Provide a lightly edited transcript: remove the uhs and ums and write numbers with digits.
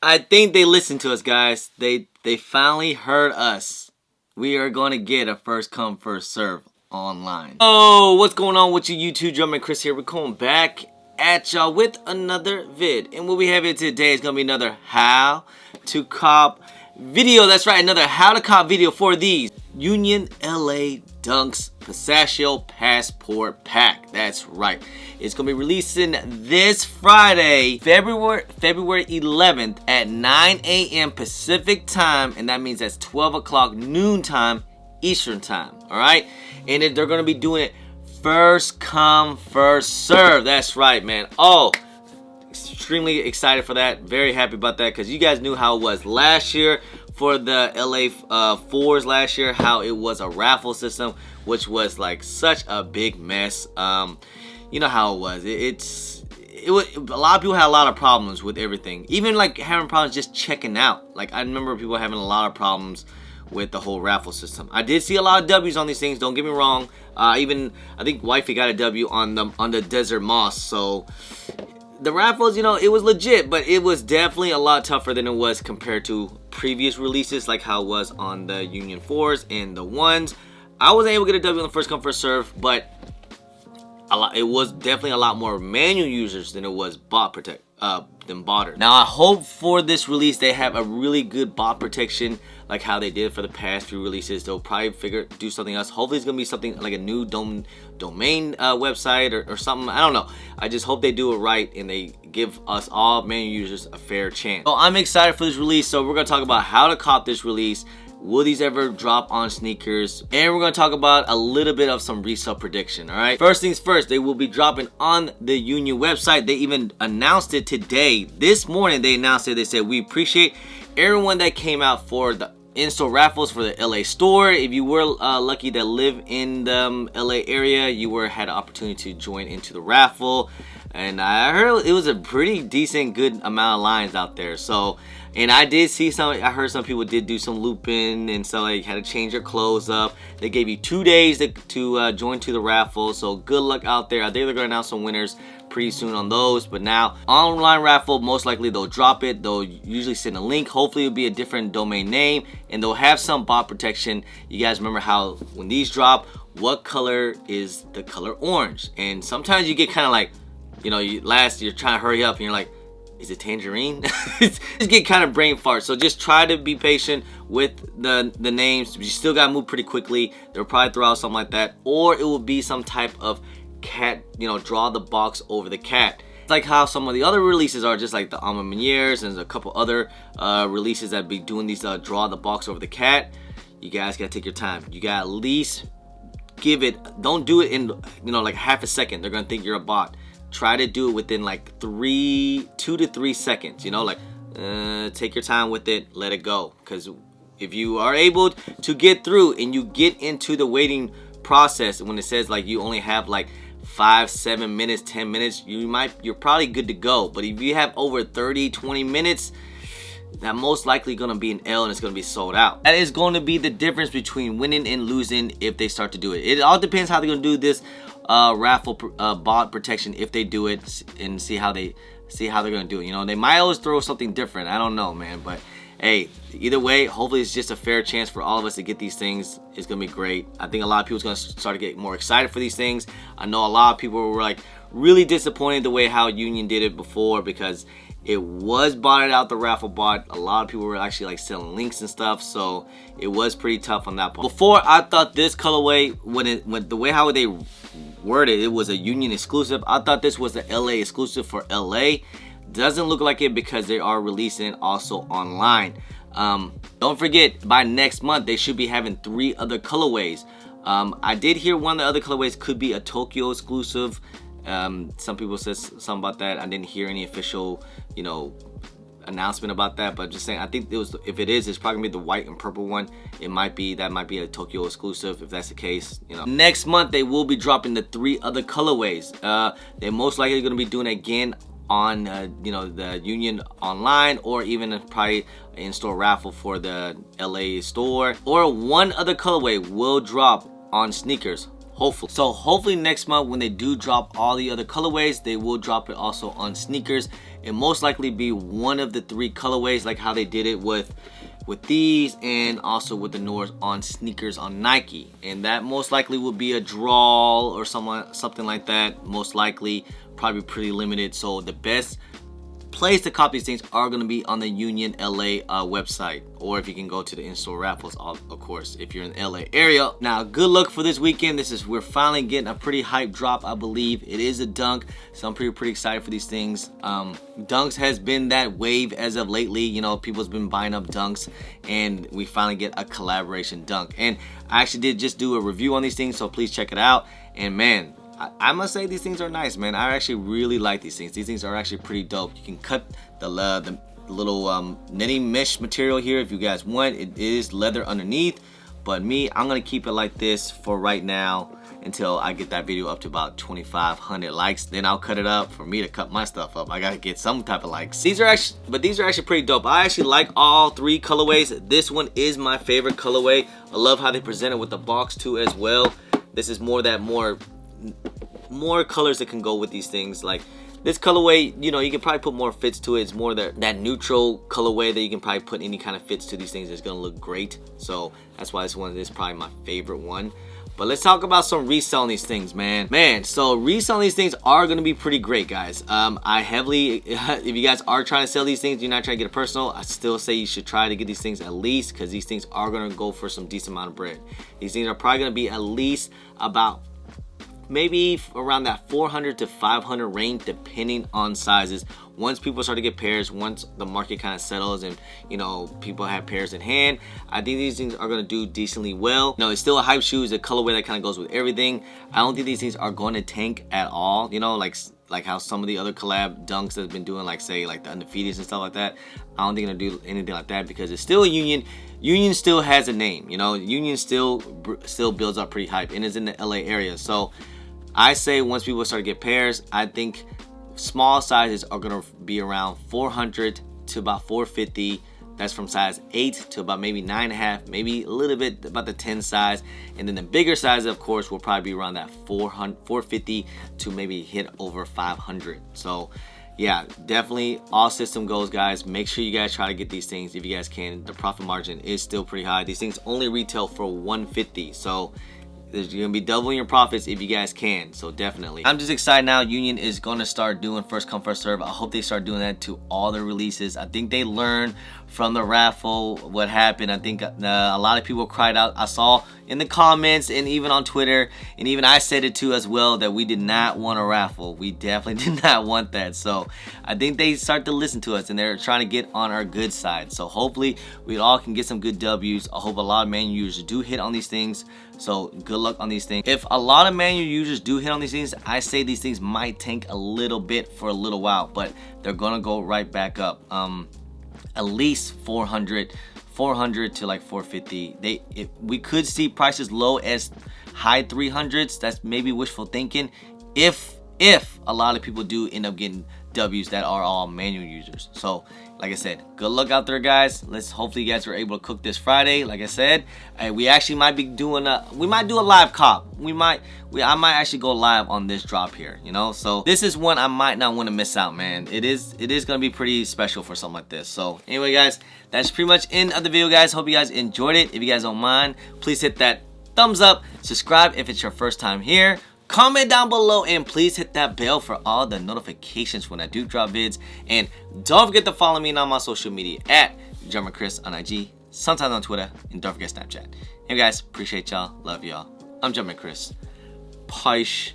I think they listened to us, guys. They finally heard us. We are going to get a first come, first serve online. Oh, what's going on with you YouTube? Drummer Chris here. We're coming back at y'all with another vid. And what we have here today is going to be another how to cop video. That's right, another how to cop video for these Union LA Dunks Pistachio Passport Pack. That's right. It's going to be releasing this Friday, February 11th at 9 a.m. Pacific time, and that means that's 12 o'clock noon time Eastern time. All right, and they're going to be doing it first come, first serve. That's right, man. Oh, extremely excited for that. Very happy about that because you guys knew how it was last year for the LA fours last year, how it was a raffle system, which was like such a big mess. You know how it was. It was a lot of people had a lot of problems with everything, even like having problems just checking out. Like I remember people having a lot of problems with the whole raffle system. I did see a lot of W's on these things, don't get me wrong. Even I think Wifey got a W on the Desert Moss. So the raffles, you know, it was legit, but it was definitely a lot tougher than it was compared to previous releases, like how it was on the Union 4s and the 1s. I wasn't able to get a W on the first come, first serve, but it was definitely a lot more manual users than it was bot botters. Now I hope for this release they have a really good bot protection like how they did for the past few releases. They'll probably do something else. Hopefully it's gonna be something like a new domain website or something. I don't know. I just hope they do it right and they give us all manual users a fair chance. So I'm excited for this release. So we're gonna talk about how to cop this release. Will these ever drop on sneakers? And we're going to talk about a little bit of some resale prediction, all right? First things first, they will be dropping on the Union website. They even announced it today. This morning, they announced it. They said, we appreciate everyone that came out for the in-store raffles for the LA store. If you were lucky to live in the LA area, you had an opportunity to join into the raffle. And I heard it was a pretty decent, good amount of lines out there. So, and I did see I heard some people did do some looping and so like had to change their clothes up. They gave you 2 days to join to the raffle. So good luck out there. I think they're gonna announce some winners pretty soon on those. But now online raffle, most likely they'll drop it. They'll usually send a link. Hopefully it'll be a different domain name and they'll have some bot protection. You guys remember how when these drop, what color is the color orange? And sometimes you get kind of like, you know, you're trying to hurry up and you're like, is it tangerine? Just get kind of brain fart. So just try to be patient with the names. You still gotta move pretty quickly. They'll probably throw out something like that, or it will be some type of cat, you know, draw the box over the cat. It's like how some of the other releases are, just like the Alma Menieres and there's a couple other releases that be doing these draw the box over the cat. You guys gotta take your time. You gotta at least give it. Don't do it in, you know, like half a second. They're gonna think you're a bot. Try to do it within like 2 to 3 seconds, you know, like take your time with it, let it go. Because if you are able to get through and you get into the waiting process, when it says like you only have like 5, 7 minutes, 10 minutes, you're probably good to go. But if you have over 30, 20 minutes, that most likely gonna be an L and it's gonna be sold out. That is going to be the difference between winning and losing if they start to do it. It all depends how they're gonna do this raffle bot protection if they do it, and see how they're gonna do it. You know, they might always throw something different. I don't know, man, but hey, either way, hopefully it's just a fair chance for all of us to get these things. It's gonna be great. I think a lot of people's gonna start to get more excited for these things. I know a lot of people were like really disappointed the way how Union did it before because it was botted out, the raffle bot. A lot of people were actually like selling links and stuff, so it was pretty tough on that part. Before, I thought this colorway, when the way how they worded it was a Union exclusive, I thought this was the LA exclusive for LA. Doesn't look like it because they are releasing it also online. Don't forget, by next month they should be having 3 other colorways. I did hear one of the other colorways could be a Tokyo exclusive. Some people said something about that. I didn't hear any official, you know, announcement about that, but just saying, I think if it is, it's probably gonna be the white and purple one. That might be a Tokyo exclusive if that's the case. You know, next month they will be dropping the 3 other colorways. They're most likely gonna be doing it again on you know, the Union online, or even probably in-store raffle for the LA store, or one other colorway will drop on sneakers. hopefully. So hopefully next month when they do drop all the other colorways, they will drop it also on sneakers. It most likely be one of the 3 colorways, like how they did it with these, and also with the North on sneakers on Nike. And that most likely will be a draw or something like that. Most likely, probably pretty limited. So the best place to copy these things are going to be on the Union LA website, or if you can go to the in-store raffles, of course, if you're in the LA area. Now, good luck for this weekend. We're finally getting a pretty hype drop, I believe. It is a dunk, so I'm pretty excited for these things. Dunks has been that wave as of lately. You know, people's been buying up dunks, and we finally get a collaboration dunk. And I actually did just do a review on these things, so please check it out. And man, I must say these things are nice, man. I actually really like these things. These things are actually pretty dope. You can cut the little knitting mesh material here if you guys want. It is leather underneath, but I'm gonna keep it like this for right now until I get that video up to about 2,500 likes. Then I'll cut it up for me to cut my stuff up. I gotta get some type of likes. These are actually pretty dope. I actually like all 3 colorways. This one is my favorite colorway. I love how they present it with the box too as well. This is more colors that can go with these things. Like this colorway, you know, you can probably put more fits to it. It's more that neutral colorway that you can probably put any kind of fits to these things. It's gonna look great. So that's why this one is probably my favorite one. But let's talk about some reselling these things, man. So reselling these things are gonna be pretty great, guys. I heavily, if you guys are trying to sell these things, you're not trying to get it personal, I still say you should try to get these things at least, because these things are gonna go for some decent amount of bread. These things are probably gonna be at least about maybe around that 400 to 500 range, depending on sizes. Once people start to get pairs, once the market kind of settles and, you know, people have pairs in hand, I think these things are going to do decently well. No, it's still a hype shoe. It's a colorway that kind of goes with everything. I don't think these things are going to tank at all, you know, like how some of the other collab dunks that have been doing, like say like the Undefeateds and stuff like that. I don't think they're gonna do anything like that, because it's still a Union. Union still has a name, you know. Union still builds up pretty hype, and is in the LA area. So I say once people start to get pairs, I think small sizes are gonna be around 400 to about 450. That's from size 8 to about maybe 9.5, maybe a little bit about the 10 size. And then the bigger size, of course, will probably be around that 450 to maybe hit over 500. So yeah, definitely all system goes, guys. Make sure you guys try to get these things if you guys can. The profit margin is still pretty high. These things only retail for 150, so you're gonna be doubling your profits if you guys can. So definitely, I'm just excited now. Union is gonna start doing first come first serve. I hope they start doing that to all their releases. I think they learned from the raffle what happened. I think a lot of people cried out. I saw in the comments and even on Twitter, and even I said it too as well, that we did not want a raffle. We definitely did not want that. So I think they start to listen to us, and they're trying to get on our good side. So hopefully we all can get some good W's. I hope a lot of manual users do hit on these things. So good luck on these things. If a lot of manual users do hit on these things, I say these things might tank a little bit for a little while, but they're gonna go right back up. At least 400 to like 450. We could see prices low as high 300s. That's maybe wishful thinking, if a lot of people do end up getting W's that are all manual users. So like I said, good luck out there, guys. Hopefully you guys are able to cook this Friday. Like I said, we actually might be doing we might do a live cop. I might actually go live on this drop here, you know. So this is one I might not want to miss out, man. It is gonna be pretty special for something like this. So anyway, guys, that's pretty much end of the video, guys. Hope you guys enjoyed it. If you guys don't mind, please hit that thumbs up, subscribe if it's your first time here, comment down below, and please hit that bell for all the notifications when I do drop vids. And don't forget to follow me on my social media at JumpinChris on IG, sometimes on Twitter, and don't forget Snapchat. Hey guys, appreciate y'all, love y'all. I'm JumpinChris. Peace.